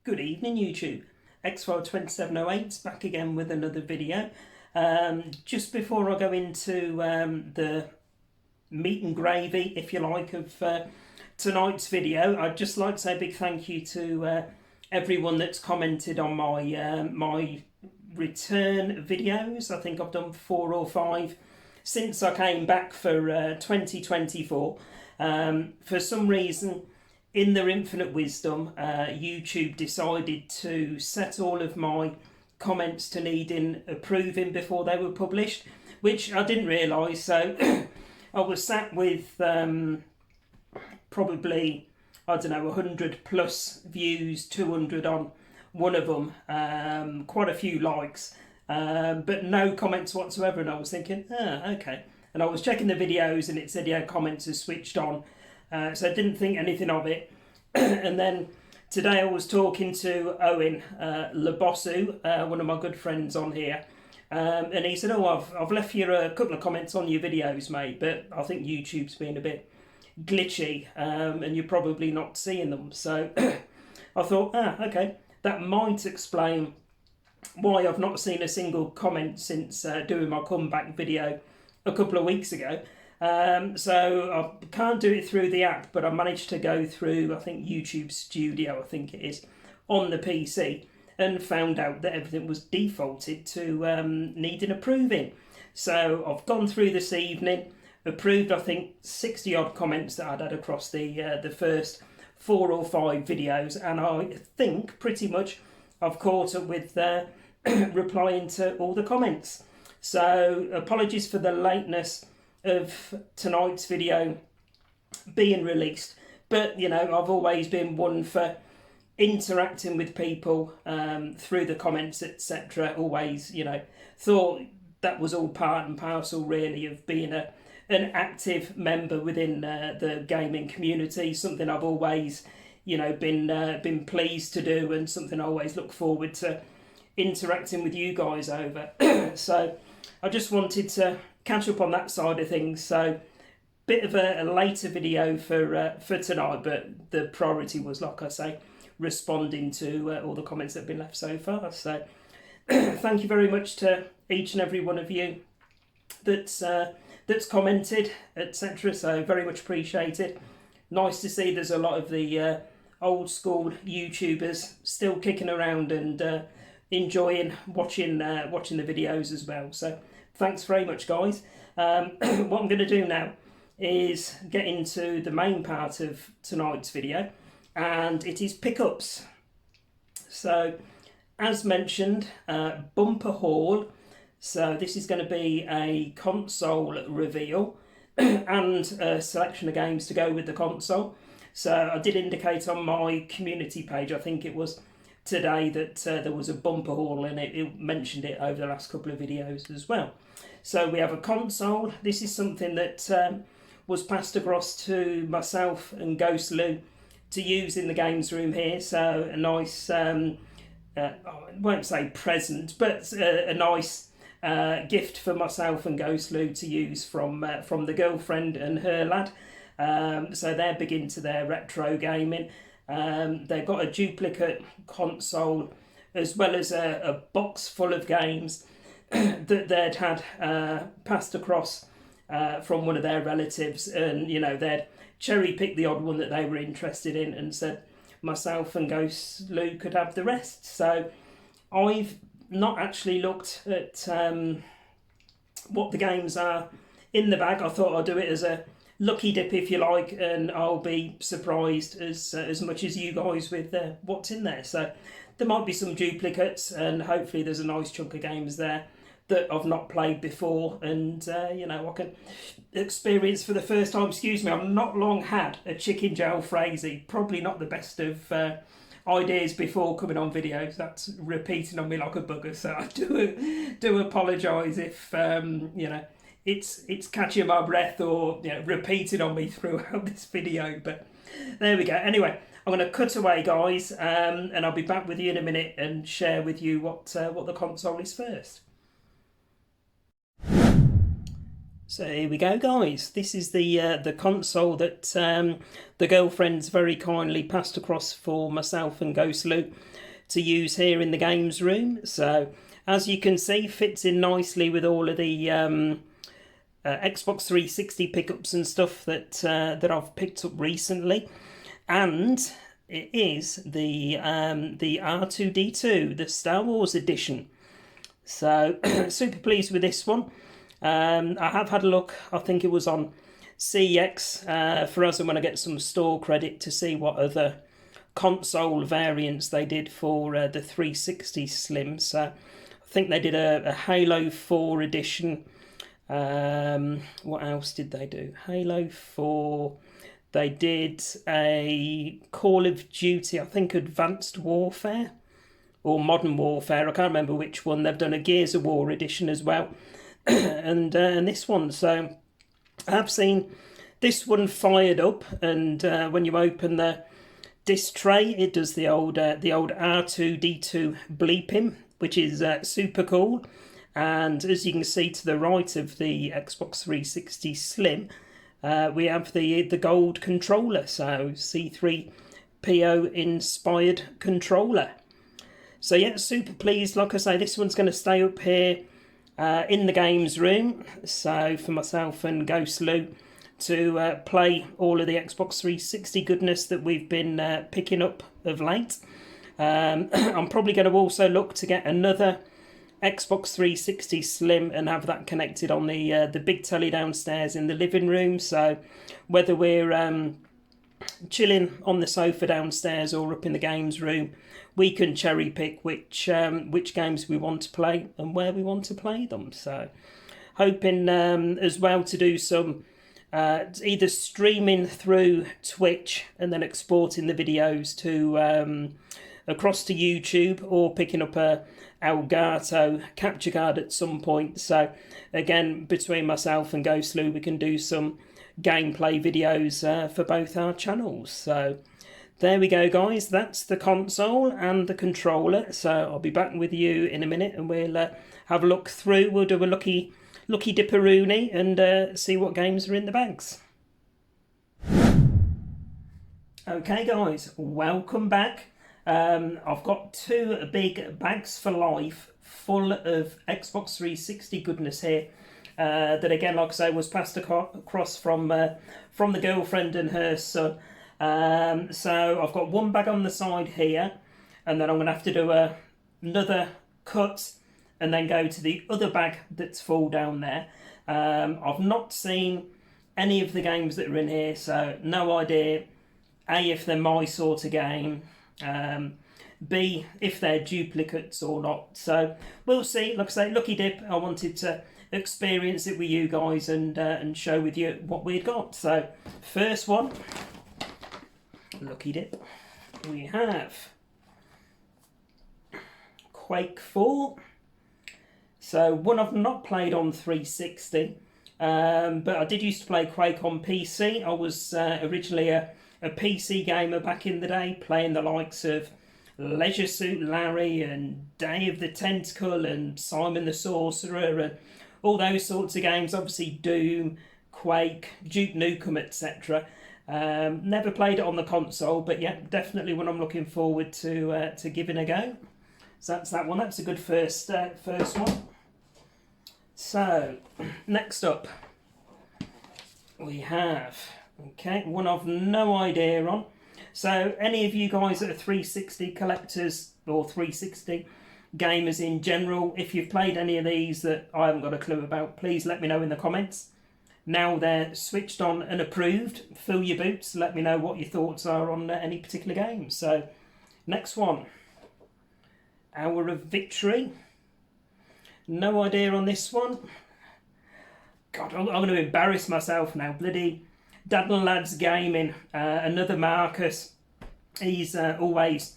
Good evening YouTube, X-File2708 back again with another video. Just before I go into the meat and gravy, if you like, of tonight's video, I'd just like to say a big thank you to everyone that's commented on my return videos. I think I've done 4 or 5 since I came back for 2024. For some reason, in their infinite wisdom, YouTube decided to set all of my comments to needing approving before they were published, which I didn't realise. So I was sat with probably, I don't know, 100 plus views, 200 on one of them, quite a few likes, but no comments whatsoever. And I was thinking, okay. And I was checking the videos and it said, yeah, comments are switched on. So I didn't think anything of it. And then today I was talking to Owen Labossu, one of my good friends on here, and he said, oh, I've left you a couple of comments on your videos, mate, but I think YouTube's been a bit glitchy, and you're probably not seeing them. So I thought, okay, that might explain why I've not seen a single comment since doing my comeback video a couple of weeks ago. So I can't do it through the app, but I managed to go through, I think, YouTube Studio, I think it is, on the PC, and found out that everything was defaulted to needing approving. So I've gone through this evening, approved, I think, 60 odd comments that I'd had across the first 4 or 5 videos, and I think pretty much I've caught up with replying to all the comments. So apologies for the lateness of tonight's video being released, but you know, I've always been one for interacting with people through the comments, etc. Always, you know, thought that was all part and parcel really of being an active member within the gaming community. Something I've always, you know, been pleased to do, and something I always look forward to interacting with you guys over. So I just wanted to catch up on that side of things. So bit of a later video for tonight, but the priority was, like I say, responding to all the comments that have been left so far. So thank you very much to each and every one of you that's commented, etc. So very much appreciated. Nice to see there's a lot of the old school YouTubers still kicking around and enjoying watching the videos as well. So thanks very much, guys. What I'm going to do now is get into the main part of tonight's video, and it is pickups. So as mentioned, bumper haul. So this is going to be a console reveal and a selection of games to go with the console. So I did indicate on my community page, I think it was today, that there was a bumper haul, and it mentioned it over the last couple of videos as well. So we have a console. This is something that was passed across to myself and Ghost Lou to use in the games room here. So a nice, I won't say present, but a nice gift for myself and Ghost Lou to use from the girlfriend and her lad. So they're big into their retro gaming. They've got a duplicate console as well as a box full of games that they'd had passed across from one of their relatives, and you know, they'd cherry picked the odd one that they were interested in and said myself and Ghost Lou could have the rest. So I've not actually looked at what the games are in the bag. I thought I'd do it as a lucky dip, if you like, and I'll be surprised as much as you guys with what's in there. So there might be some duplicates, and hopefully there's a nice chunk of games there that I've not played before, and you know, I can experience for the first time. Excuse me, I've not long had a chicken jalfrezi. Probably not the best of ideas before coming on videos. That's repeating on me like a bugger, so I do apologise if you know, it's catching my breath or, you know, repeating on me throughout this video. But there we go. Anyway, I'm going to cut away, guys, and I'll be back with you in a minute and share with you what the console is first. So here we go, guys. This is the console that the girlfriend's very kindly passed across for myself and Ghost Luke to use here in the games room. So as you can see, fits in nicely with all of the Xbox 360 pickups and stuff that I've picked up recently, and it is the R2D2, the Star Wars edition. So super pleased with this one. I have had a look. I think it was on CX for us, and when I get some store credit to see what other console variants they did for the 360 Slim. So I think they did a Halo 4 edition. What else did they do? Halo 4. They did a Call of Duty, I think Advanced Warfare or Modern Warfare. I can't remember which one. They've done a Gears of War edition as well. and this one. So I have seen this one fired up, and when you open the disc tray, it does the old R2D2 bleeping, which is super cool. And as you can see to the right of the Xbox 360 Slim, we have the gold controller, so C3PO inspired controller. So yeah, super pleased. Like I say, this one's going to stay up here in the games room, so for myself and Ghost Lou to play all of the Xbox 360 goodness that we've been picking up of late. I'm probably going to also look to get another Xbox 360 Slim and have that connected on the big telly downstairs in the living room. So whether we're chilling on the sofa downstairs or up in the games room, we can cherry pick which games we want to play and where we want to play them. So hoping as well to do some either streaming through Twitch and then exporting the videos to across to YouTube, or picking up a Elgato capture card at some point. So again, between myself and Ghost Lou, we can do some gameplay videos for both our channels. So there we go, guys. That's the console and the controller. So I'll be back with you in a minute, and we'll have a look through. We'll do a lucky dipperoonie and see what games are in the bags. Okay, guys, welcome back. I've got two big bags for life full of Xbox 360 goodness here. That again, like I say, was passed across from the girlfriend and her son. So I've got one bag on the side here, and then I'm going to have to do another cut and then go to the other bag that's full down there. I've not seen any of the games that are in here, so no idea A, if they're my sort of game, B, if they're duplicates or not. So we'll see. Like I say, lucky dip. I wanted to experience it with you guys and show with you what we'd got. So first one, lucky dip, we have Quake 4. So one I've not played on 360, but I did used to play Quake on PC. I was originally a PC gamer back in the day, playing the likes of Leisure Suit Larry and Day of the Tentacle and Simon the Sorcerer and all those sorts of games. Obviously Doom, Quake, Duke Nukem, etc. Never played it on the console, but yeah, definitely one I'm looking forward to giving a go. So that's that one. That's a good first one. So next up we have, okay, one I've no idea on. So any of you guys that are 360 collectors or 360 gamers in general, if you've played any of these that I haven't got a clue about, please let me know in the comments. Now they're switched on and approved, fill your boots, let me know what your thoughts are on any particular game. So next one, Hour of Victory. No idea on this one. God, I'm going to embarrass myself now. Bloody Dad and Lads Gaming, another Marcus. He's always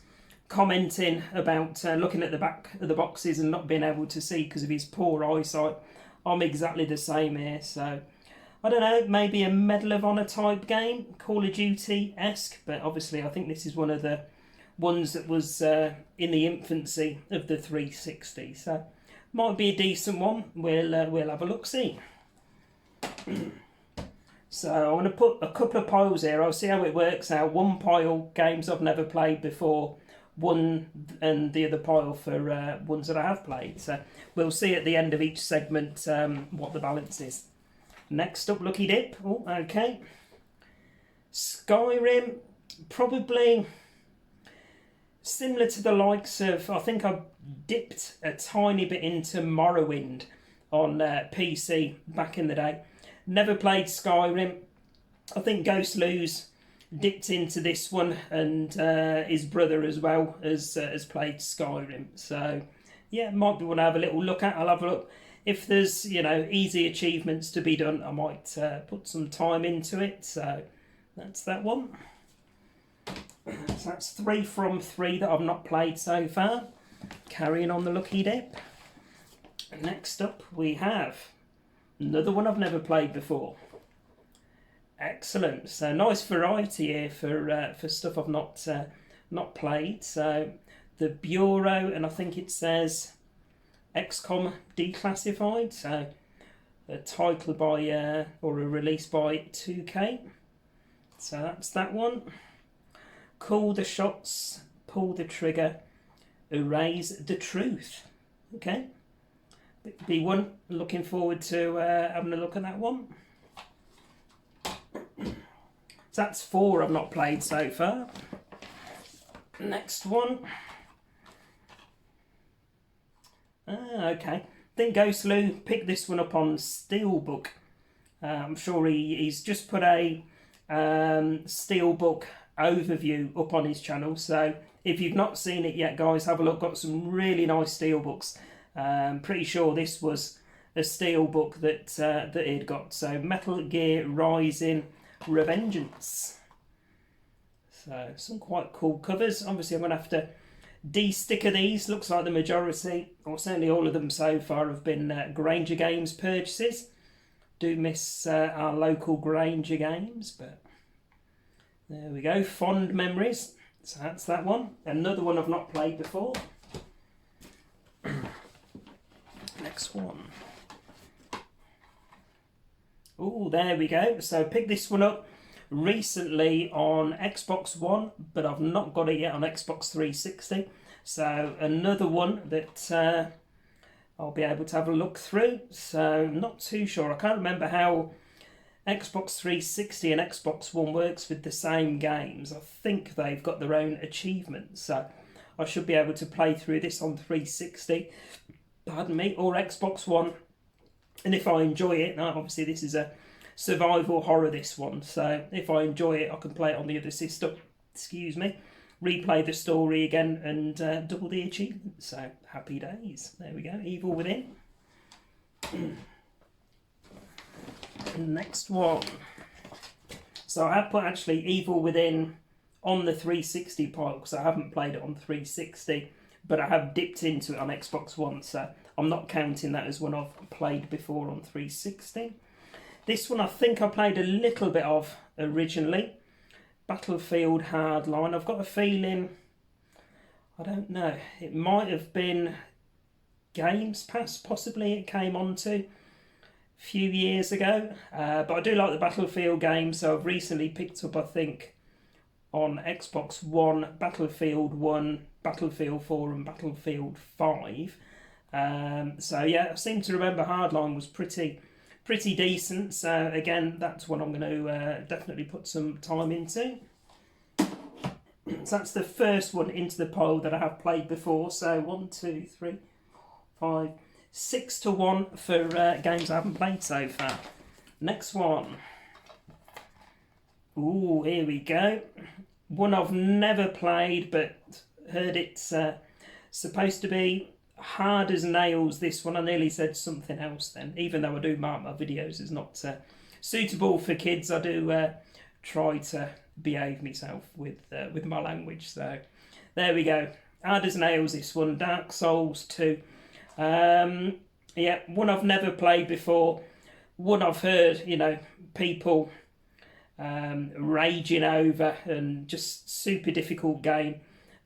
commenting about looking at the back of the boxes and not being able to see because of his poor eyesight. I'm exactly the same here, so I don't know, maybe a Medal of Honor type game, Call of Duty-esque, but obviously I think this is one of the ones that was in the infancy of the 360, so might be a decent one. We'll have a look-see. So I'm going to put a couple of piles here. I'll see how it works out. One pile, games I've never played before. One and the other pile for ones that I have played. So we'll see at the end of each segment what the balance is. Next up, Lucky Dip. Oh, okay. Skyrim, probably similar to the likes of, I think I dipped a tiny bit into Morrowind on PC back in the day. Never played Skyrim. I think Ghost Lou's dipped into this one, and his brother as well has played Skyrim. So yeah, might be one to have a little look at. I'll have a look. If there's, you know, easy achievements to be done, I might put some time into it. So that's that one. So that's 3 from 3 that I've not played so far. Carrying on the Lucky Dip. Next up we have another one I've never played before. Excellent. So nice variety here for stuff I've not played. So the Bureau, and I think it says XCOM Declassified. So a title by or a release by 2K. So that's that one. Call the shots, pull the trigger, erase the truth. Okay. Be one. Looking forward to having a look at that one. So that's 4 I've not played so far. Next one. Okay. I think Ghost Lou picked this one up on Steelbook. I'm sure he's just put a Steelbook overview up on his channel. So if you've not seen it yet, guys, have a look. Got some really nice Steelbooks. Pretty sure this was a Steelbook that he'd got. So Metal Gear Rising Revengeance. So some quite cool covers. Obviously I'm going to have to de-sticker these. Looks like the majority, or certainly all of them so far, have been Granger Games purchases. Do miss our local Granger Games, but there we go. Fond memories. So that's that one. Another one I've not played before. Next one. Oh, there we go. So I picked this one up recently on Xbox One, but I've not got it yet on Xbox 360. So another one that I'll be able to have a look through. So not too sure. I can't remember how Xbox 360 and Xbox One works with the same games. I think they've got their own achievements. So I should be able to play through this on 360, pardon me, or Xbox One. And if I enjoy it, now obviously this is a survival horror, this one, so if I enjoy it I can play it on the other system, excuse me, replay the story again and double the achievement. So happy days. There we go. Evil Within. Next one. So I have put actually Evil Within on the 360 pile because I haven't played it on 360, but I have dipped into it on Xbox One, so I'm not counting that as one I've played before on 360. This one I think I played a little bit of originally. Battlefield Hardline. I've got a feeling, I don't know, it might have been Games Pass, possibly it came onto a few years ago. But I do like the Battlefield games, so I've recently picked up, I think, on Xbox One, Battlefield 1, Battlefield 4 and Battlefield 5. So yeah, I seem to remember Hardline was pretty decent. So again, that's what I'm going to definitely put some time into. So that's the first one into the pile that I have played before. So 1, 2, 3, 5, 6 to 1 for games I haven't played so far. Next one. Ooh, here we go. One I've never played, but heard it's supposed to be hard as nails. This one, I nearly said something else then, even though I do mark my videos as not suitable for kids. I do try to behave myself with my language. So there we go. Hard as nails, this one. Dark Souls 2. Yeah, one I've never played before. One I've heard, you know, people raging over, and just super difficult game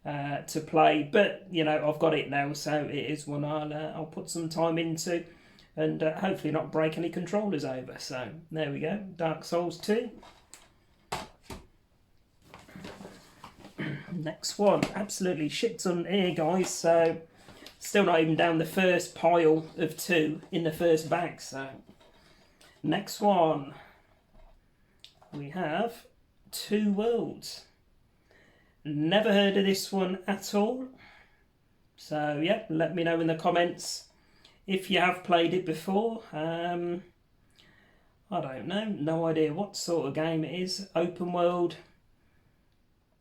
to play. But you know, I've got it now, so it is one I'll put some time into and hopefully not break any controllers over. So there we go, Dark Souls 2. Next one, absolutely shit ton here, guys. So still not even down the first pile of 2 in the first bag. So next one, we have Two Worlds. Never heard of this one at all. So yeah, let me know in the comments if you have played it before. I don't know, no idea what sort of game it is. Open world,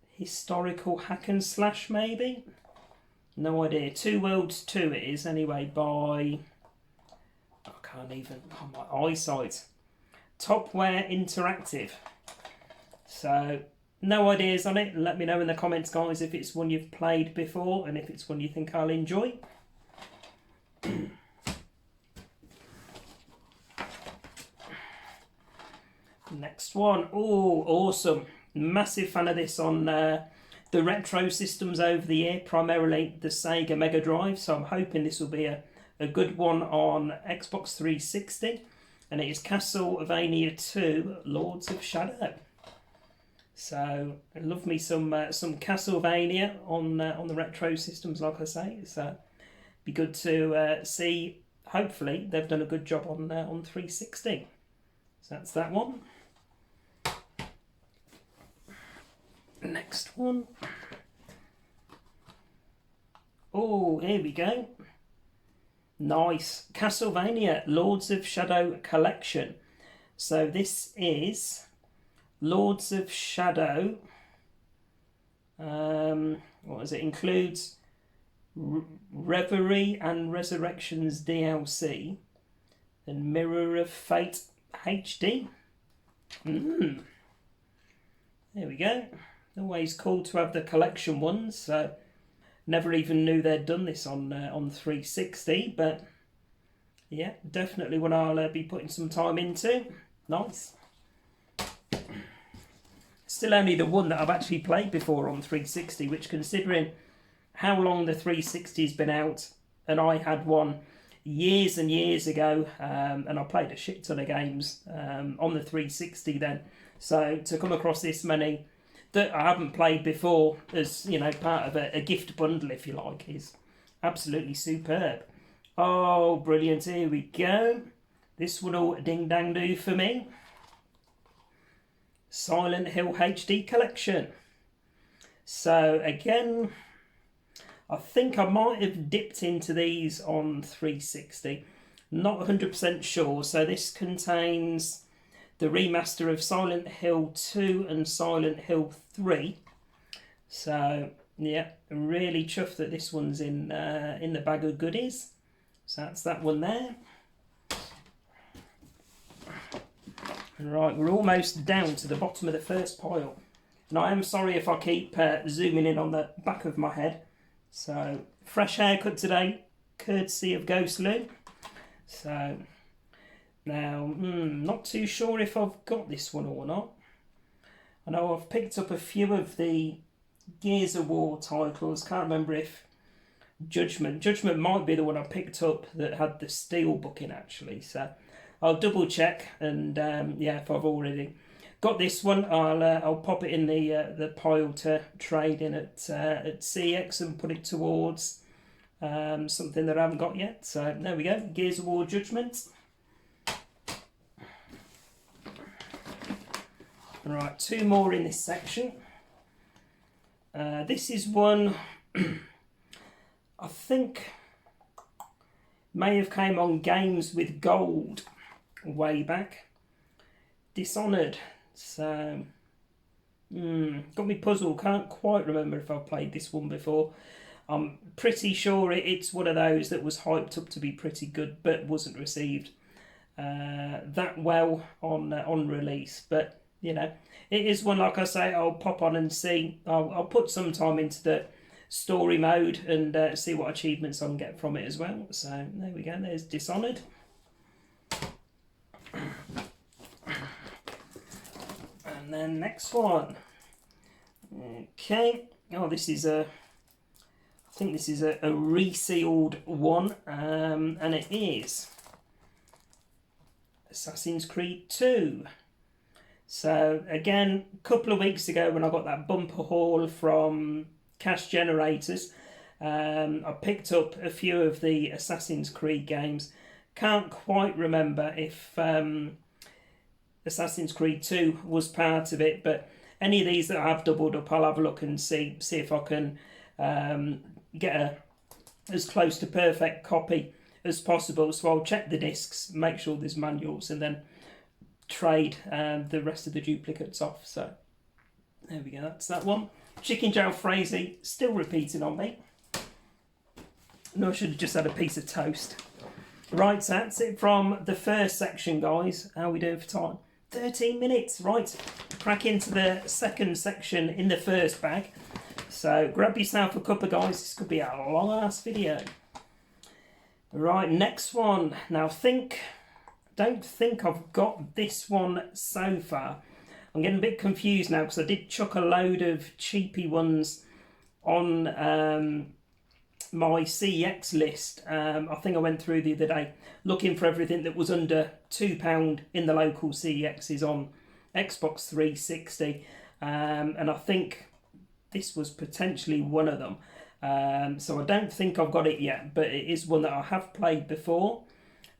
historical hack and slash maybe? No idea. Two Worlds 2 it is anyway, by, I can't even, oh, my eyesight. Topware Interactive. So no ideas on it. Let me know in the comments, guys, if it's one you've played before and if it's one you think I'll enjoy. Next one. Oh, awesome. Massive fan of this on the retro systems over the year, primarily the Sega Mega Drive. So I'm hoping this will be a good one on Xbox 360. And it is Castlevania 2 Lords of Shadow. So I love me some Castlevania on the retro systems, like I say. So be good to see. Hopefully they've done a good job on 360. So that's that one. Next one. Oh, here we go. Nice. Castlevania Lords of Shadow Collection. So this is Lords of Shadow. What is it? Includes Reverie and Resurrections DLC and Mirror of Fate HD. There we go. Always cool to have the collection ones. So never even knew they'd done this on 360, but yeah, definitely one I'll be putting some time into. Nice. Still only the one that I've actually played before on 360, which, considering how long the 360's been out, and I had one years and years ago, and I played a shit ton of games on the 360 then. So to come across this many that I haven't played before as, you know, part of a gift bundle, if you like, is absolutely superb. Oh, brilliant. Here we go. This one will ding dang do for me. Silent Hill HD Collection. So again, I think I might have dipped into these on 360. Not 100% sure. So this contains the remaster of Silent Hill 2 and Silent Hill 3. So yeah, really chuffed that this one's in the bag of goodies. So that's that one there. Right, we're almost down to the bottom of the first pile. And I am sorry if I keep zooming in on the back of my head. So, fresh haircut today, courtesy of Ghost Lou. So, now, not too sure if I've got this one or not. I know I've picked up a few of the Gears of War titles. Can't remember if Judgment might be the one I picked up that had the steel book in, actually. So I'll double check, and yeah, if I've already got this one, I'll pop it in the pile to trade in at CX and put it towards something that I haven't got yet. So there we go, Gears of War Judgment. Right, 2 more in this section. This is one I think may have came on Games with Gold way back. Dishonored. So got me puzzled. Can't quite remember if I've played this one before. I'm pretty sure it's one of those that was hyped up to be pretty good but wasn't received that well on release. But you know, it is one, like I say, I'll pop on and see. I'll put some time into the story mode and see what achievements I can get from it as well. So there we go, there's Dishonored. And then next one. Okay, oh, this is I think this is a resealed one, and it is Assassin's Creed 2. So again, a couple of weeks ago when I got that bumper haul from Cash Generators, I picked up a few of the Assassin's Creed games. Can't quite remember if Assassin's Creed 2 was part of it, but any of these that I have doubled up, I'll have a look and see if I can get as close to perfect copy as possible. So I'll check the discs, make sure there's manuals, and then trade the rest of the duplicates off. So there we go, that's that one. Chicken Jalfrezi still repeating on me. No, I should have just had a piece of toast. Right, so that's it from the first section, guys. How are we doing for time? 13 minutes. Right, crack into the second section in the first bag. So grab yourself a cuppa, guys. This could be a long ass video. Right, next one. Now don't think I've got this one so far. I'm getting a bit confused now because I did chuck a load of cheapy ones on my CEX list. I think I went through the other day looking for everything that was under £2 in the local CEXs on Xbox 360, and I think this was potentially one of them. So I don't think I've got it yet, but it is one that I have played before,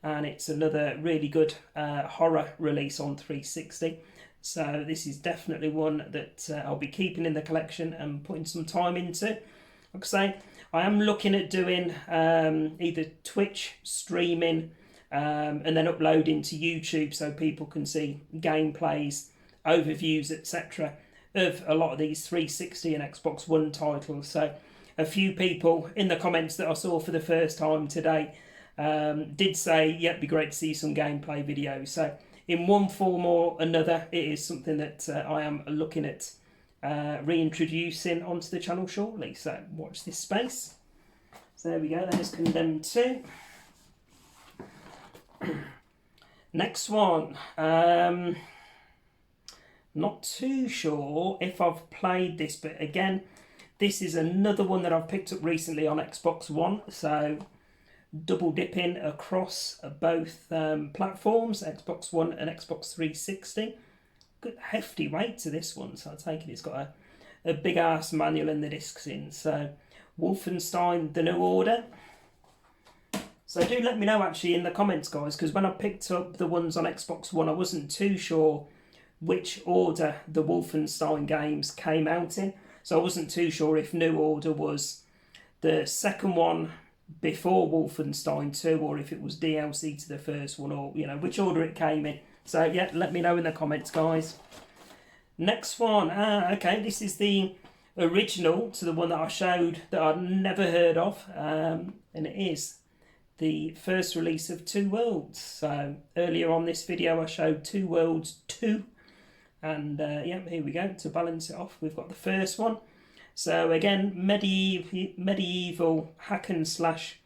and it's another really good horror release on 360. So this is definitely one that I'll be keeping in the collection and putting some time into. Like I say, I am looking at doing either Twitch streaming and then uploading to YouTube so people can see gameplays, overviews, etc. of a lot of these 360 and Xbox One titles. So a few people in the comments that I saw for the first time today did say, yeah, it'd be great to see some gameplay videos. So in one form or another, it is something that I am looking at reintroducing onto the channel shortly. So watch this space. So there we go, there's Condemned 2. Next one. Not too sure if I've played this, but again, this is another one that I've picked up recently on Xbox One. So double dipping across both platforms, Xbox One and Xbox 360. Good hefty weight to this one, so I take it it's got a big ass manual and the discs in. So Wolfenstein: The New Order. So do let me know actually in the comments, guys, because when I picked up the ones on Xbox One, I wasn't too sure which order the Wolfenstein games came out in. So I wasn't too sure if New Order was the second one before Wolfenstein 2, or if it was DLC to the first one, or, you know, which order it came in. So yeah, let me know in the comments, guys. Next one. Okay, this is the original to the one that I showed that I'd never heard of, and it is the first release of Two Worlds. So earlier on this video I showed Two Worlds 2, and yeah, here we go. To balance it off, we've got the first one. So again, medieval hack and slash,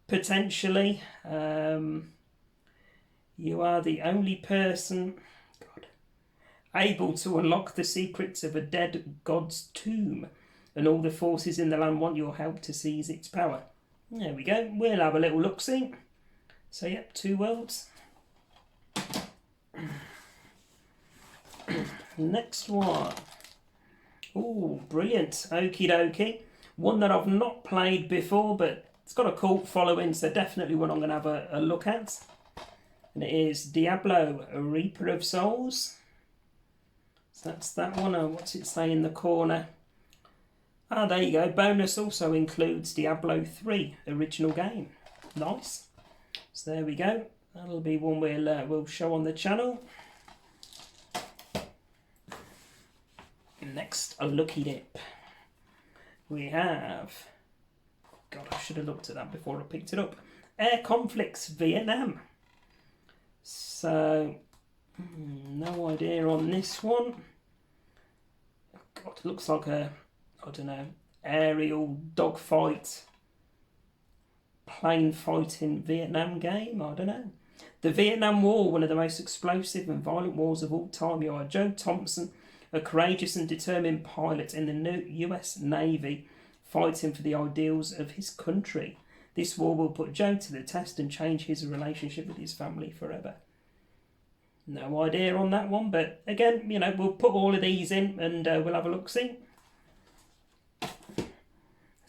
potentially. You are the only person, able to unlock the secrets of a dead god's tomb, and all the forces in the land want your help to seize its power. There we go. We'll have a little look-see. So yep, Two Worlds. Next one. Oh, brilliant. Okie dokie. One that I've not played before, but it's got a cult following, so definitely one I'm going to have a look at. And it is Diablo, a Reaper of Souls. So that's that one. What's it say in the corner? Ah, there you go. Bonus also includes Diablo 3 original game. Nice. So there we go. That'll be one we'll show on the channel. Next, a looky dip. We have... God, I should have looked at that before I picked it up. Air Conflicts Vietnam. So, no idea on this one. God, looks like a, I don't know, aerial dogfight, plane fighting Vietnam game. I don't know. The Vietnam War, one of the most explosive and violent wars of all time. You are Joe Thompson, a courageous and determined pilot in the new US Navy, fighting for the ideals of his country. This war will put Joe to the test and change his relationship with his family forever. No idea on that one, but again, you know, we'll put all of these in and we'll have a look-see.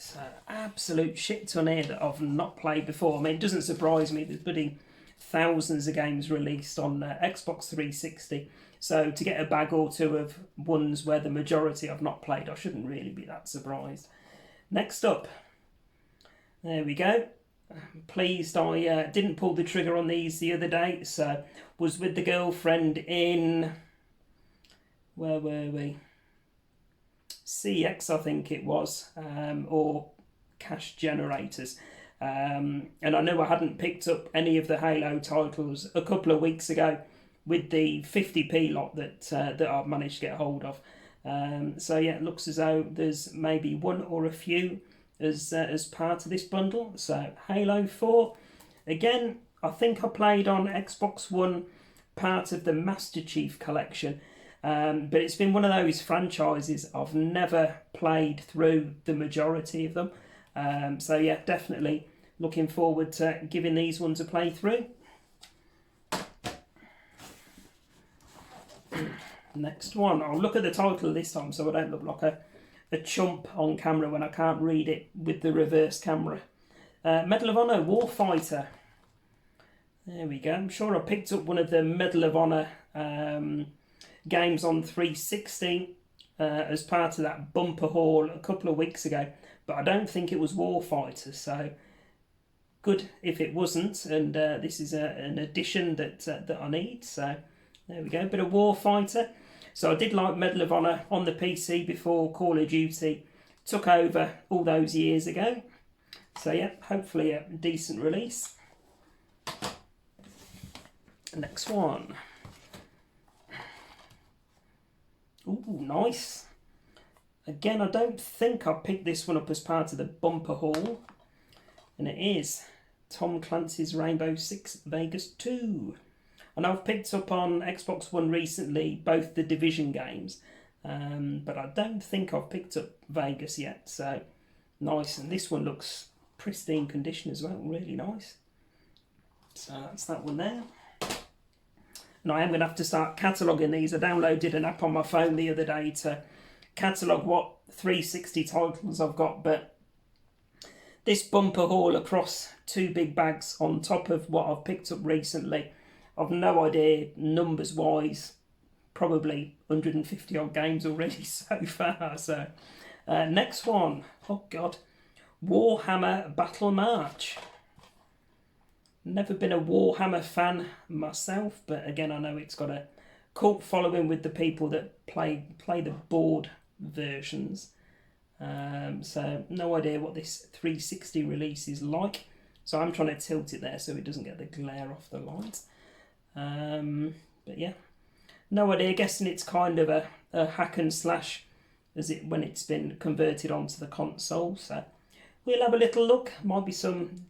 So, absolute shit ton here that I've not played before. I mean, it doesn't surprise me. There's bloody thousands of games released on Xbox 360. So, to get a bag or two of ones where the majority I've not played, I shouldn't really be that surprised. Next up, there we go. I'm pleased I didn't pull the trigger on these the other day. So, was with the girlfriend in... Where were we? CX, I think it was, or Cash Generators. And I knew I hadn't picked up any of the Halo titles a couple of weeks ago with the 50p lot that I've managed to get hold of. So yeah, it looks as though there's maybe one or a few as part of this bundle. So Halo 4, again, I think I played on Xbox One part of the Master Chief Collection. But it's been one of those franchises I've never played through the majority of them. So yeah, definitely looking forward to giving these ones a play through. Next one, I'll look at the title this time so I don't look like a chump on camera when I can't read it with the reverse camera. Medal of Honor Warfighter. There we go. I'm sure I picked up one of the Medal of Honor games on 360 as part of that bumper haul a couple of weeks ago, but I don't think it was Warfighter, so good if it wasn't, and this is an addition that I need. So there we go, bit of Warfighter. So I did like Medal of Honor on the PC before Call of Duty took over all those years ago. So yeah, hopefully a decent release. Next one. Ooh, nice. Again, I don't think I picked this one up as part of the bumper haul. And it is Tom Clancy's Rainbow Six Vegas 2. And I've picked up on Xbox One recently both the Division games. But I don't think I've picked up Vegas yet. So, nice. And this one looks pristine condition as well. Really nice. So, that's that one there. And I am going to have to start cataloguing these. I downloaded an app on my phone the other day to catalogue what 360 titles I've got. But this bumper haul across two big bags on top of what I've picked up recently, I've no idea numbers-wise, probably 150 odd games already so far. So next one, oh God, Warhammer Battle March. Never been a Warhammer fan myself, but again, I know it's got a cult following with the people that play the board versions. So no idea what this 360 release is like. So I'm trying to tilt it there so it doesn't get the glare off the light. But yeah, no idea. Guessing it's kind of a hack and slash when it's been converted onto the console. So we'll have a little look. Might be some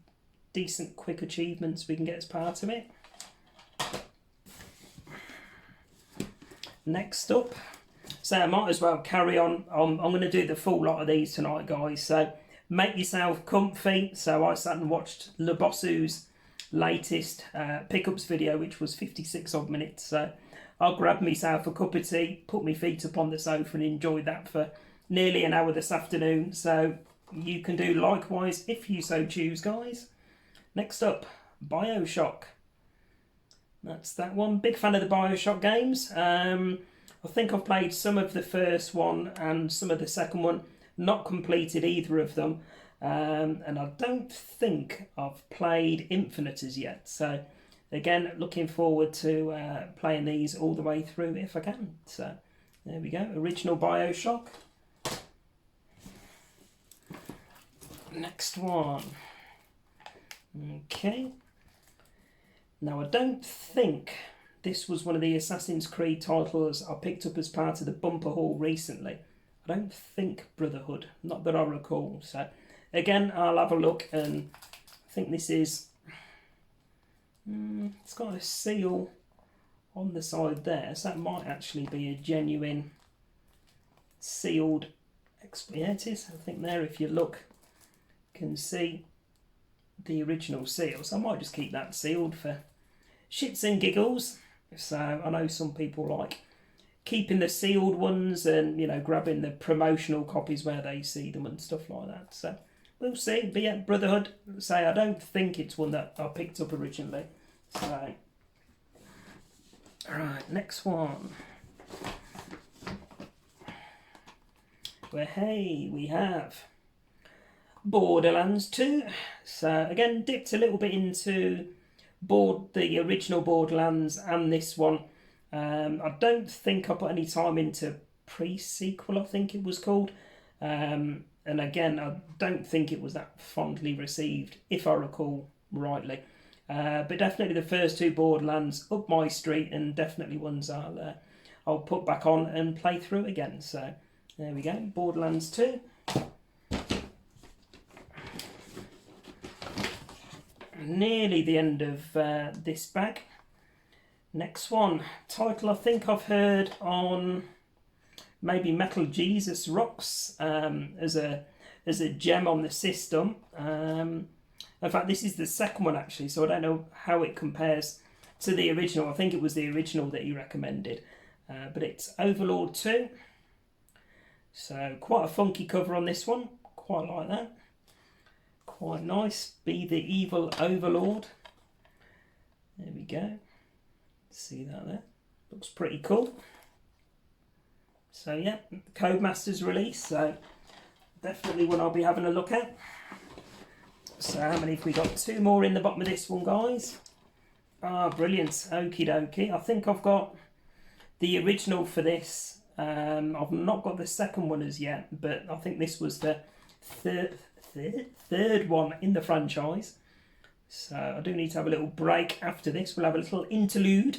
decent quick achievements we can get as part of it. Next up, so I might as well carry on. I'm going to do the full lot of these tonight, guys, so make yourself comfy. So I sat and watched Labossu's latest pickups video, which was 56 odd minutes, so I'll grab myself a cup of tea, put my feet up on the sofa and enjoy that for nearly an hour this afternoon. So you can do likewise if you so choose, guys. Next up, BioShock. That's that one. Big fan of the BioShock games. I think I've played some of the first one and some of the second one. Not completed either of them. And I don't think I've played Infinite as yet. So, again, looking forward to playing these all the way through if I can. So, there we go. Original BioShock. Next one. Okay. Now, I don't think this was one of the Assassin's Creed titles I picked up as part of the bumper haul recently. I don't think Brotherhood, not that I recall. So, again, I'll have a look, and I think this is... it's got a seal on the side there, so that might actually be a genuine sealed... Yeah, it is. I think there, if you look, you can see the original seal. So I might just keep that sealed for shits and giggles. So I know some people like keeping the sealed ones and, you know, grabbing the promotional copies where they see them and stuff like that. So we'll see. But yeah, Brotherhood, say I don't think it's one that I picked up originally. So, alright, next one. Where, hey, we have Borderlands 2. So again, dipped a little bit into the original Borderlands and this one. I don't think I put any time into pre-sequel, I think it was called. And again, I don't think it was that fondly received, if I recall rightly. But definitely the first two Borderlands up my street, and definitely ones I'll put back on and play through again. So there we go, Borderlands 2. Nearly the end of this bag. Next one, title I think I've heard on maybe Metal Jesus Rocks as a gem on the system. In fact, this is the second one actually, so I don't know how it compares to the original. I think it was the original that he recommended, but it's Overlord 2. So quite a funky cover on this one, quite like that. Quite nice, be the evil overlord. There we go. See that there? Looks pretty cool. So yeah, Codemasters release, so definitely one I'll be having a look at. So how many have we got? 2 more in the bottom of this one, guys. Ah, brilliant. Okie dokie. I think I've got the original for this. I've not got the second one as yet, but I think this was the third one in the franchise. So I do need to have a little break after this. We'll have a little interlude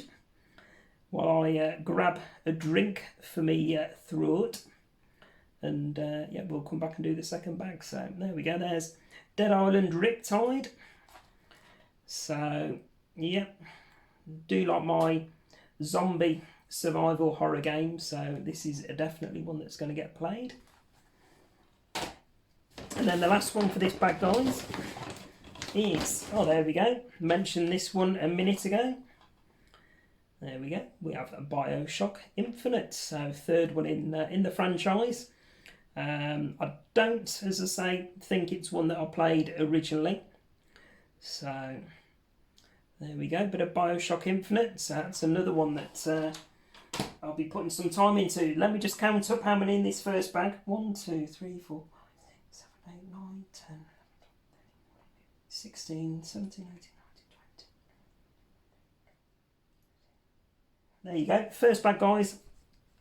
while I grab a drink for me throat. And yeah, we'll come back and do the second bag. So there we go. There's Dead Island Riptide. So yeah, do like my zombie survival horror games. So this is definitely one that's going to get played. And then the last one for this bag, guys, is, oh, there we go. Mentioned this one a minute ago. There we go. We have a BioShock Infinite, so third one in the franchise. I don't, as I say, think it's one that I played originally. So there we go. Bit of BioShock Infinite. So that's another one that I'll be putting some time into. Let me just count up how many in this first bag. 1, 2, 3, 4, 5, 6, 7, 8, 9, 10, 16, 17, 18, 19, 20. There you go. First bag, guys.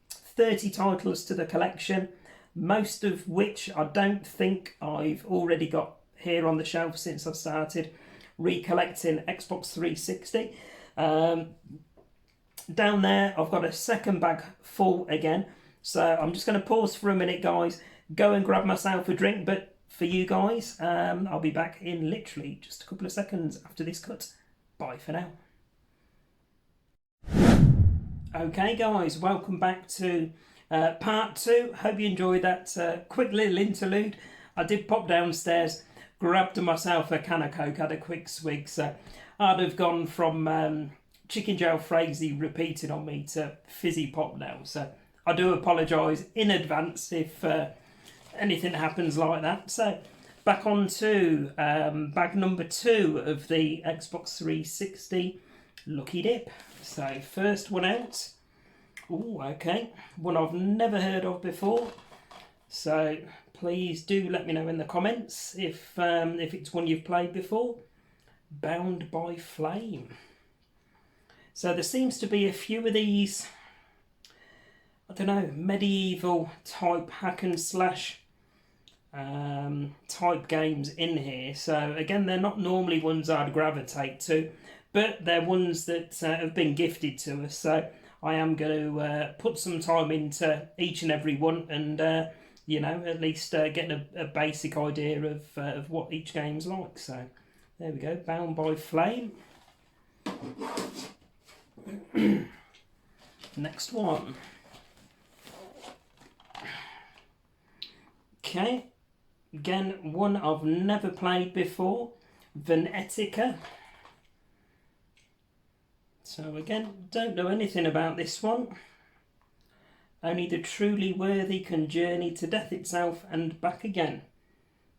30 titles to the collection, most of which I don't think I've already got here on the shelf since I started recollecting Xbox 360. Down there, I've got a second bag full again. So I'm just going to pause for a minute, guys, go and grab myself a drink. But for you guys, I'll be back in literally just a couple of seconds after this cut. Bye for now. Okay, guys, welcome back to part 2. Hope you enjoyed that quick little interlude. I did pop downstairs, grabbed myself a can of Coke, had a quick swig. So I'd have gone from Chicken Jalfrezi repeating on me to fizzy pop now. So I do apologise in advance if anything happens like that. So back on to bag number 2 of the Xbox 360 Lucky Dip. So first one out. Oh, okay. One I've never heard of before. So please do let me know in the comments if it's one you've played before. Bound by Flame. So there seems to be a few of these, I don't know, medieval type hack and slash type games in here. So again, they're not normally ones I'd gravitate to, but they're ones that have been gifted to us. So I am going to put some time into each and every one, and you know, at least getting a basic idea of what each game's like. So there we go, Bound by Flame. Next one. Okay, again, one I've never played before, Venetica. So again, don't know anything about this one. Only the truly worthy can journey to death itself and back again.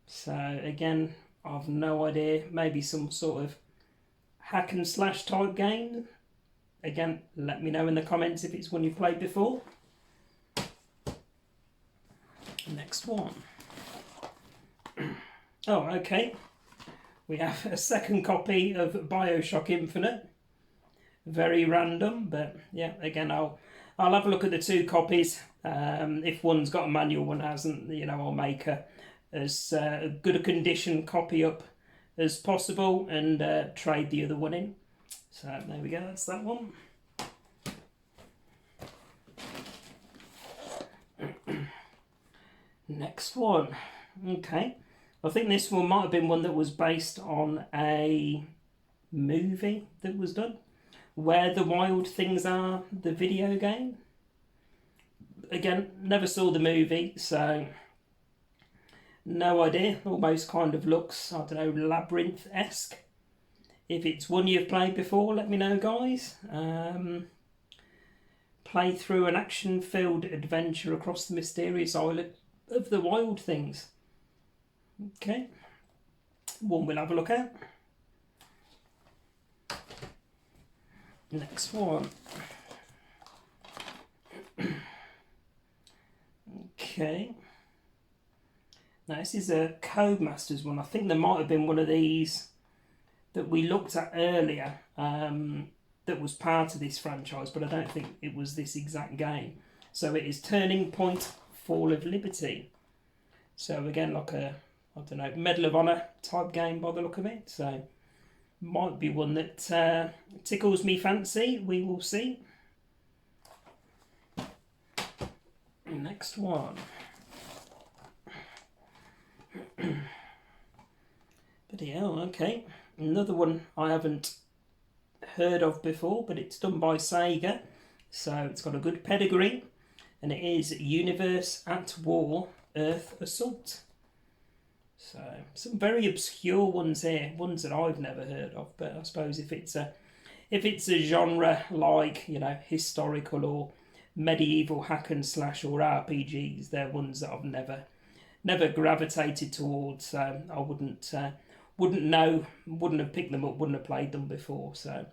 So again, I've no idea. Maybe some sort of hack and slash type game. Again, let me know in the comments if it's one you've played before. Next one. Oh, okay. We have a second copy of BioShock Infinite. Very random, but yeah, again, I'll have a look at the two copies. If one's got a manual, one hasn't, you know, I'll make as good a condition copy up as possible and trade the other one in. So there we go, that's that one. Next one. Okay. I think this one might have been one that was based on a movie that was done. Where the Wild Things Are, the video game. Again, never saw the movie, so no idea. Almost kind of looks, I don't know, Labyrinth-esque. If it's one you've played before, let me know, guys. Play through an action-filled adventure across the mysterious island of the Wild Things. Okay. One we'll have a look at. Next one. Okay. Now this is a Codemasters one. I think there might have been one of these that we looked at earlier that was part of this franchise, but I don't think it was this exact game. So it is Turning Point Fall of Liberty. So again, like a, I don't know, Medal of Honor type game by the look of it. So might be one that tickles me fancy. We will see. Next one. Bloody hell, okay. Another one I haven't heard of before, but it's done by Sega. So it's got a good pedigree. And it is Universe at War, Earth Assault. So some very obscure ones here, ones that I've never heard of. But I suppose if it's a genre like, you know, historical or medieval hack and slash or RPGs, they're ones that I've never gravitated towards. So I wouldn't know, wouldn't have picked them up, wouldn't have played them before. So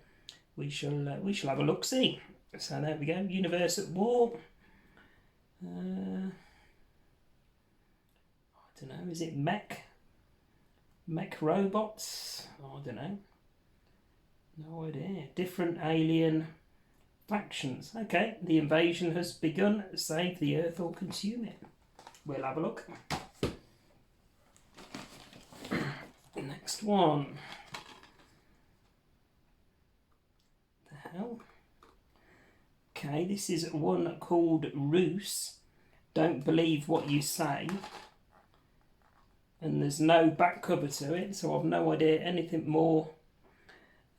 we shall have a look see. So there we go, Universe at War. I don't know, is it mech robots? I don't know. No idea. Different alien factions. Okay, the invasion has begun. Save the Earth or consume it. We'll have a look. Next one. The hell? Okay, this is one called Roos. Don't believe what you say. And there's no back cover to it, so I've no idea anything more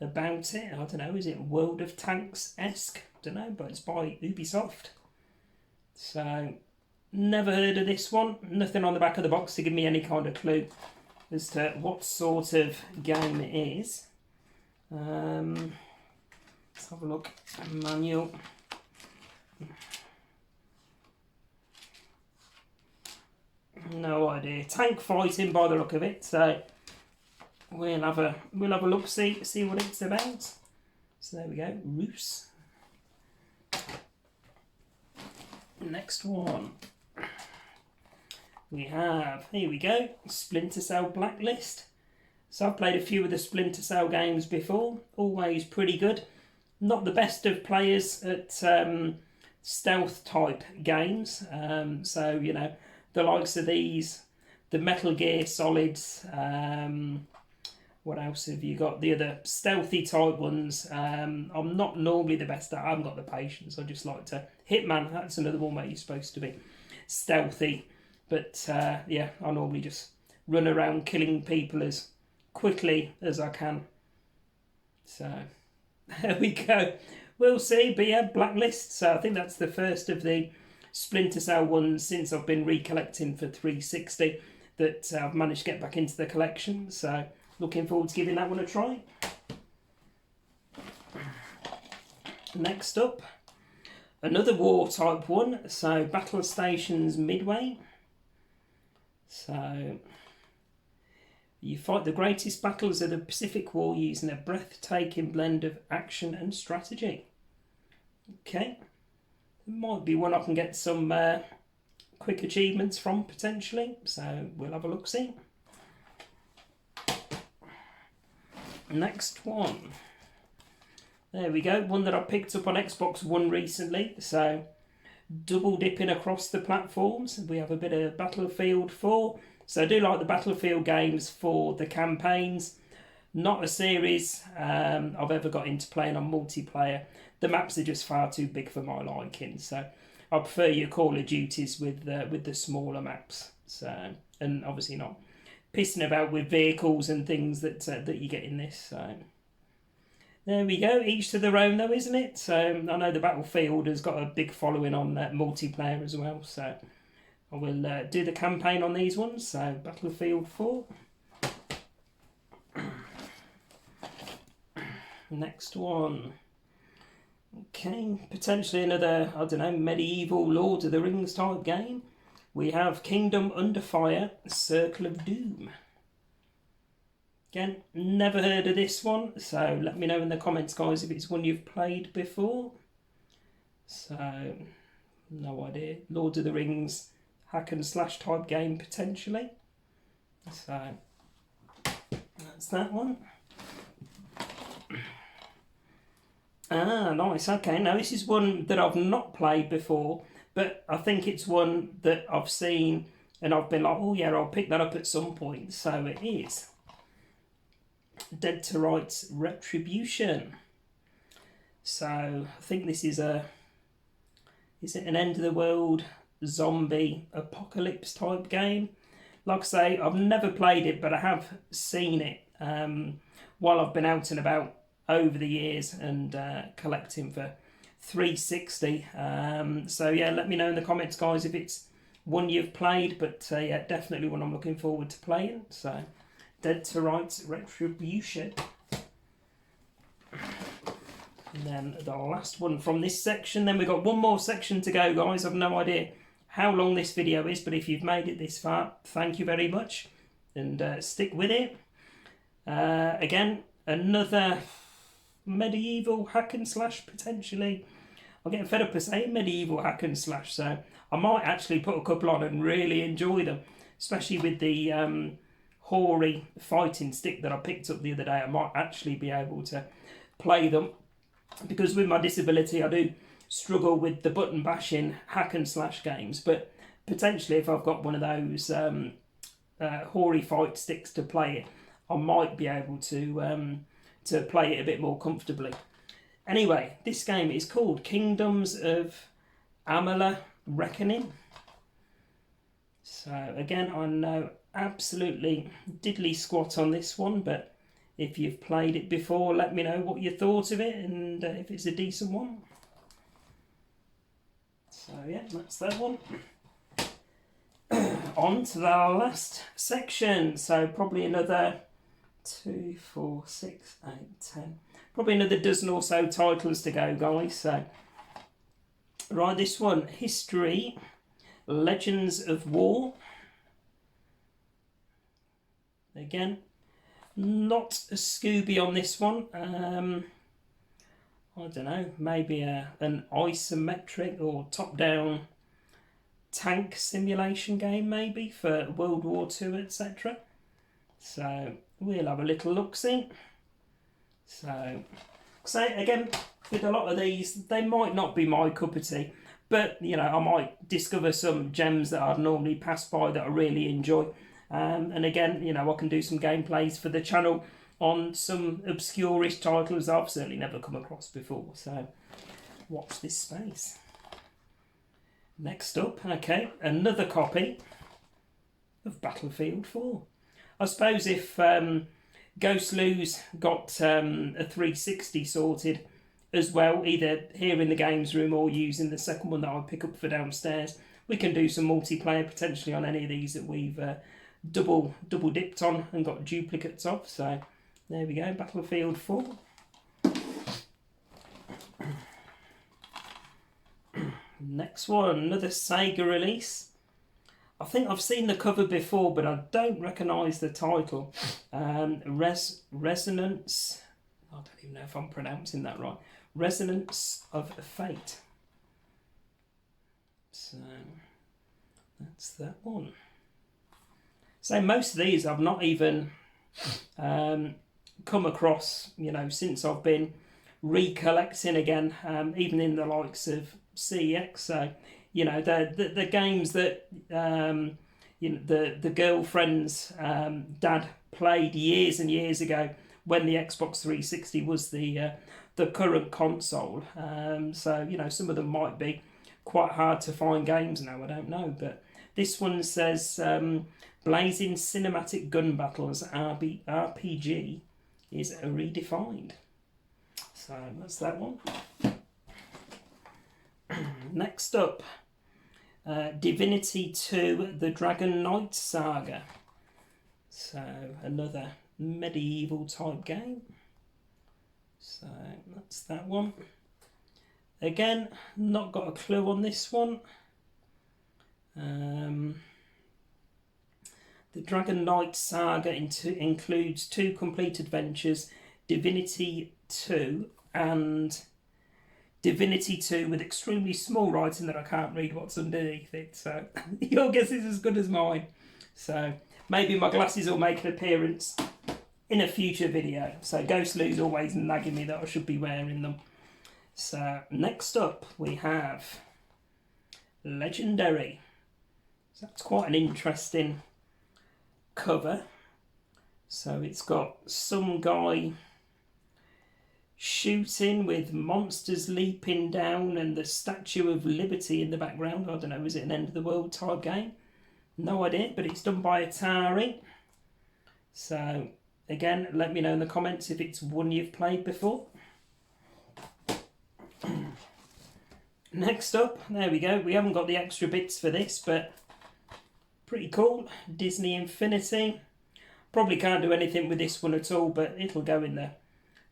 about it. I don't know, is it World of Tanks-esque? I don't know, but it's by Ubisoft. So, never heard of this one. Nothing on the back of the box to give me any kind of clue as to what sort of game it is. Let's have a look. Manual. No idea. Tank fighting by the look of it. So we'll have a look, see what it's about. So there we go. Roos. Next one. We have, here we go, Splinter Cell Blacklist. So I've played a few of the Splinter Cell games before. Always pretty good. Not the best of players at stealth type games. So, you know, the likes of these, the Metal Gear Solids, what else have you got? The other stealthy type ones. I'm not normally the best at. I haven't got the patience. I just like to... Hitman, that's another one where you're supposed to be stealthy. But yeah, I normally just run around killing people as quickly as I can. So there we go. We'll see. But yeah, Blacklist. So I think that's the first of the Splinter Cell ones since I've been recollecting for 360 that I've managed to get back into the collection. So looking forward to giving that one a try. Next up, another war type one, so Battle Stations Midway. So you fight the greatest battles of the Pacific War using a breathtaking blend of action and strategy. Okay, might be one I can get some quick achievements from potentially, so we'll have a look see. Next one. There we go, one that I picked up on Xbox One recently, so double dipping across the platforms. We have a bit of Battlefield 4, so I do like the Battlefield games for the campaigns. Not a series I've ever got into playing on multiplayer. The maps are just far too big for my liking, so I prefer your Call of Duties with the smaller maps. So, and obviously not pissing about with vehicles and things that you get in this. So there we go, each to their own though, isn't it? So I know the Battlefield has got a big following on multiplayer as well, so I will do the campaign on these ones. So Battlefield 4. Next one. Okay, potentially another, I don't know, medieval Lord of the Rings type game. We have Kingdom Under Fire, Circle of Doom. Again, never heard of this one, so let me know in the comments, guys, if it's one you've played before. So, no idea. Lord of the Rings, hack and slash type game, potentially. So, that's that one. Ah, nice. Okay, now this is one that I've not played before, but I think it's one that I've seen and I've been like, oh yeah, I'll pick that up at some point. So it is Dead to Rights Retribution. So I think this is is it an end of the world zombie apocalypse type game? Like I say, I've never played it, but I have seen it while I've been out and about over the years and collecting for 360. So yeah, let me know in the comments, guys, if it's one you've played, but yeah, definitely one I'm looking forward to playing. So Dead to Rights Retribution. And then the last one from this section. Then we've got one more section to go, guys. I've no idea how long this video is, but if you've made it this far, thank you very much, and stick with it. Again, another medieval hack and slash, potentially. I'm getting fed up of saying medieval hack and slash, so I might actually put a couple on and really enjoy them, especially with the hoary fighting stick that I picked up the other day. I might actually be able to play them, because with my disability I do struggle with the button bashing hack and slash games, but potentially if I've got one of those hoary fight sticks to play it, I might be able to play it a bit more comfortably. Anyway, this game is called Kingdoms of Amalur Reckoning. So again, I know absolutely diddly squat on this one, but if you've played it before, let me know what you thought of it and if it's a decent one. So yeah, that's that one. On to the last section. So probably another 2, 4, 6, 8, 10. Probably another dozen or so titles to go, guys. So, right, this one, History, Legends of War. Again, not a Scooby on this one. I don't know, maybe an isometric or top-down tank simulation game, maybe, for World War II, etc. So we'll have a little look-see. So again, with a lot of these, they might not be my cup of tea, but you know, I might discover some gems that I'd normally pass by that I really enjoy. And again, you know, I can do some gameplays for the channel on some obscure-ish titles I've certainly never come across before. So watch this space. Next up, okay, another copy of Battlefield 4. I suppose if Ghost Lou's got a 360 sorted as well, either here in the games room or using the second one that I'll pick up for downstairs, we can do some multiplayer potentially on any of these that we've double dipped on and got duplicates of. So there we go, Battlefield 4. Next one, another Sega release. I think I've seen the cover before, but I don't recognise the title. Resonance. I don't even know if I'm pronouncing that right. Resonance of Fate. So that's that one. So most of these I've not even come across, you know, since I've been recollecting again, even in the likes of CX. So, you know, the games that you know, the girlfriend's dad played years and years ago when the Xbox 360 was the current console. So, you know, some of them might be quite hard to find games now, I don't know. But this one says Blazing Cinematic Gun Battles RPG is redefined. So that's that one. Next up, Divinity 2 The Dragon Knight Saga. So another medieval type game. So that's that one. Again, not got a clue on this one. The Dragon Knight Saga includes 2 complete adventures, Divinity 2 and Divinity 2 with extremely small writing that I can't read what's underneath it. So your guess is as good as mine. So maybe my glasses will make an appearance in a future video. So Ghost Lou's always nagging me that I should be wearing them. So next up we have Legendary. So that's quite an interesting cover. So it's got some guy shooting with monsters leaping down and the Statue of Liberty in the background. I don't know, is it an end of the world type game? No idea, but it's done by Atari. So again, let me know in the comments if it's one you've played before. Next up, there we go. We haven't got the extra bits for this, but pretty cool. Disney Infinity. Probably can't do anything with this one at all, but it'll go in the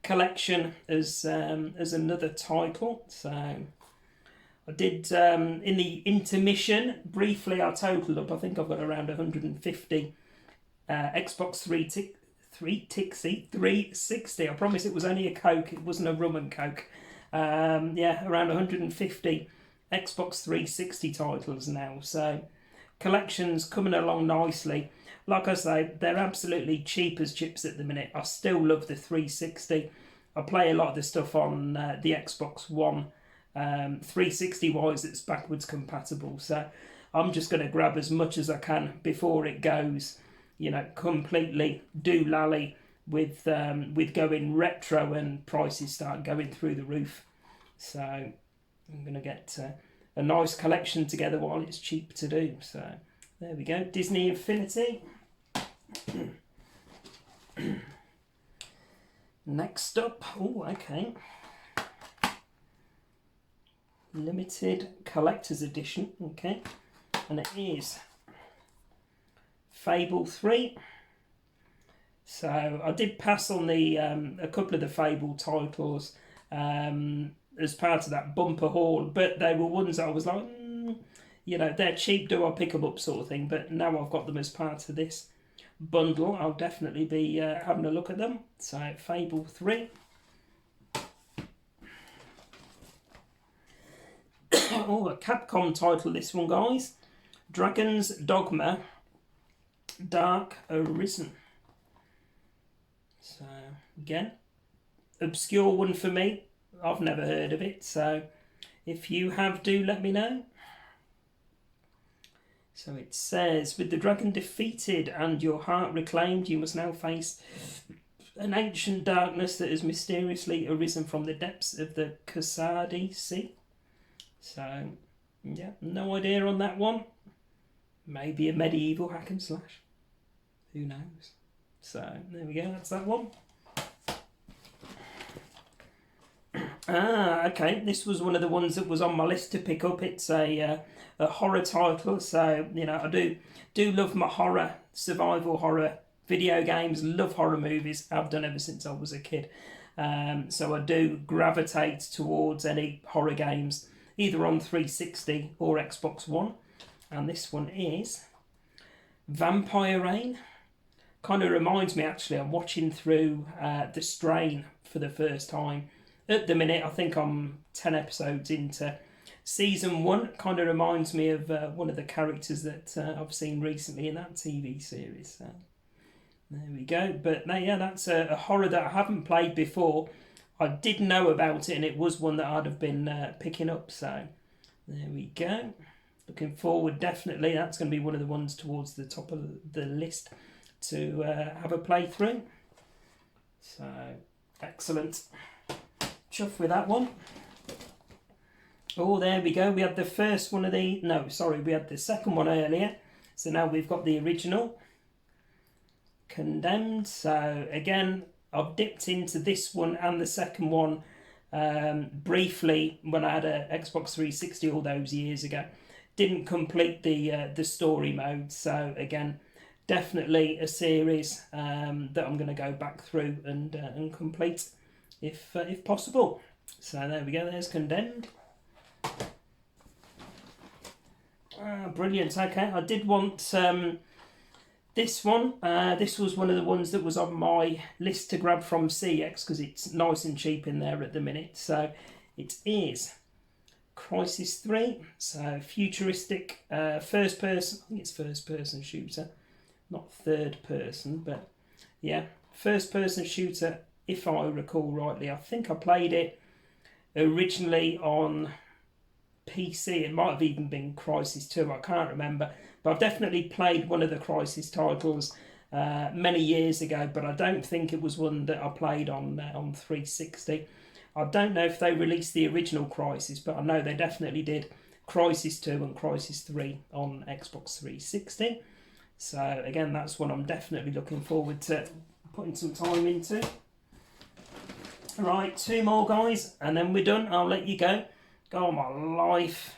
collection as another title. So I did in the intermission briefly. I totaled up. I think I've got around 150 Xbox 360. I promise it was only a Coke. It wasn't a rum and Coke. Yeah, around 150 Xbox 360 titles now. So collection's coming along nicely. Like I say, they're absolutely cheap as chips at the minute. I still love the 360. I play a lot of the stuff on the Xbox One 360 wise. It's backwards compatible. So I'm just going to grab as much as I can before it goes, you know, completely doolally with going retro and prices start going through the roof. So I'm going to get a nice collection together while it's cheap to do. So there we go, Disney Infinity. Next up, oh okay, limited collector's edition, okay, and it is Fable 3. So I did pass on the a couple of the Fable titles as part of that bumper haul, but they were ones that I was like, you know, they're cheap, do I pick them up sort of thing. But now I've got them as part of this bundle, I'll definitely be having a look at them. So Fable 3. Oh, a Capcom title, this one, guys. Dragon's Dogma Dark Arisen. So again, obscure one for me. I've never heard of it, so if you have, do let me know. So it says, with the dragon defeated and your heart reclaimed, you must now face an ancient darkness that has mysteriously arisen from the depths of the Kasadi Sea. So, yeah, no idea on that one. Maybe a medieval hack and slash. Who knows? So, there we go, that's that one. Okay, this was one of the ones that was on my list to pick up. It's a horror title, so, you know, I do love my horror, survival horror video games, love horror movies. I've done ever since I was a kid. So I do gravitate towards any horror games either on 360 or Xbox One. And this one is Vampire Rain. Kind of reminds me, actually, I'm watching through The Strain for the first time. At the minute, I think I'm 10 episodes into season 1. Kind of reminds me of one of the characters that I've seen recently in that TV series. So there we go. But yeah, that's a horror that I haven't played before. I did know about it, and it was one that I'd have been picking up. So there we go. Looking forward, definitely. That's going to be one of the ones towards the top of the list to have a playthrough. So excellent. Chuff with that one. Oh, there we go. We had the first one of the... No, sorry, we had the second one earlier. So now we've got the original. Condemned. So again, I've dipped into this one and the second one briefly when I had a Xbox 360 all those years ago. Didn't complete the story mode. So again, definitely a series that I'm going to go back through and complete if possible. So there we go. There's Condemned. Brilliant. Okay, I did want this one. This was one of the ones that was on my list to grab from CX because it's nice and cheap in there at the minute. So it is Crisis 3. So futuristic first person. I think it's first person shooter, not third person, but yeah, first person shooter. If I recall rightly, I think I played it originally on PC. It might have even been Crisis 2, I can't remember, but I've definitely played one of the Crisis titles many years ago, but I don't think it was one that I played on 360. I don't know if they released the original Crisis, but I know they definitely did Crisis 2 and Crisis 3 on Xbox 360. So again, that's one I'm definitely looking forward to putting some time into. Right, 2 more, guys, and then we're done. I'll let you go. Oh, my life.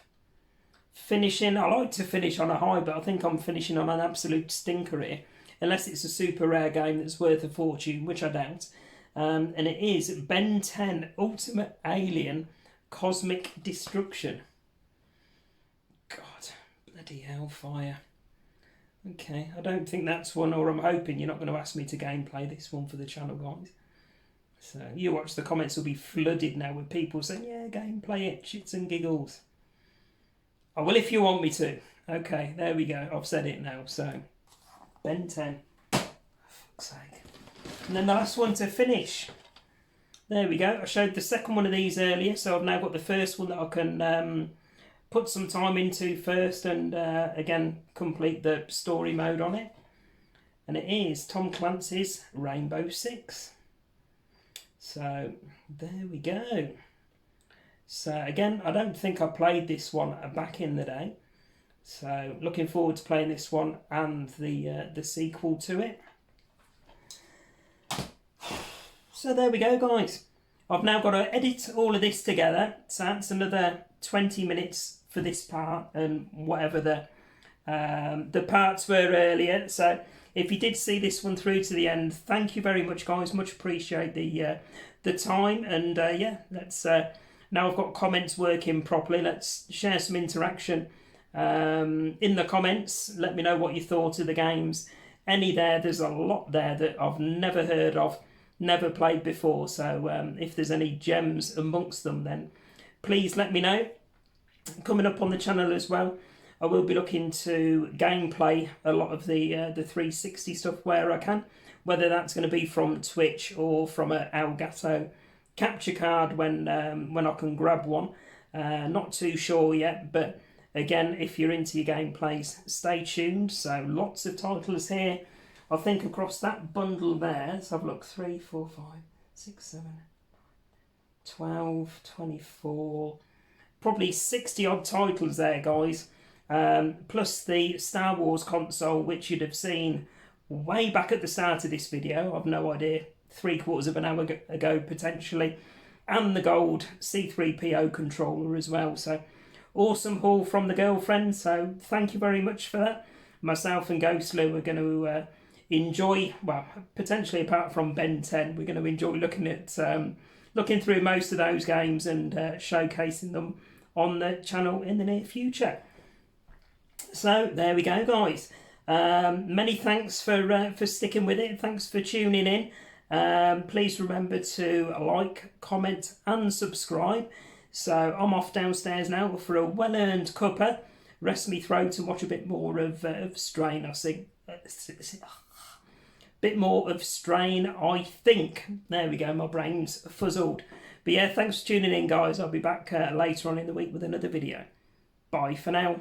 Finishing. I like to finish on a high, but I think I'm finishing on an absolute stinker here. Unless it's a super rare game that's worth a fortune, which I doubt. And it is Ben 10 Ultimate Alien Cosmic Destruction. God, bloody hellfire. Okay, I don't think that's one, or I'm hoping you're not going to ask me to gameplay this one for the channel, guys. So you watch, the comments will be flooded now with people saying, yeah, gameplay it, shits and giggles. Oh, well, if you want me to. Okay, there we go. I've said it now. So, Ben 10. For fuck's sake. And then the last one to finish. There we go. I showed the second one of these earlier, so I've now got the first one that I can put some time into first and, again, complete the story mode on it. And it is Tom Clancy's Rainbow Six. So there we go. So again, I don't think I played this one back in the day. So looking forward to playing this one and the sequel to it. So there we go, guys. I've now got to edit all of this together. So that's another 20 minutes for this part and whatever the parts were earlier. So if you did see this one through to the end, thank you very much, guys. Much appreciate the time. And yeah, let's now I've got comments working properly. Let's share some interaction in the comments. Let me know what you thought of the games. There's a lot there that I've never heard of, never played before. So if there's any gems amongst them, then please let me know. Coming up on the channel as well, I will be looking to gameplay a lot of the 360 stuff where I can, whether that's going to be from Twitch or from an Elgato capture card when I can grab one. Not too sure yet, but again, if you're into your gameplays, stay tuned. So lots of titles here. I think across that bundle there, let's have a look, 3, 4, 5, 6, 7, 12, 24, probably 60 odd titles there, guys. Plus the Star Wars console, which you'd have seen way back at the start of this video. I've no idea, 3/4 of an hour ago potentially. And the gold C3PO controller as well. So awesome haul from the girlfriend. So thank you very much for that. Myself and Ghostly are going to enjoy, well, potentially apart from Ben 10, we're going to enjoy looking through most of those games and showcasing them on the channel in the near future. So there we go, guys. Many thanks for sticking with it. Thanks for tuning in. Please remember to like, comment and subscribe. So I'm off downstairs now for a well-earned cuppa, rest my throat and watch a bit more of Strain. I think bit more of Strain, I think. There we go, my brain's fuzzled. But yeah, thanks for tuning in, guys. I'll be back later on in the week with another video. Bye for now.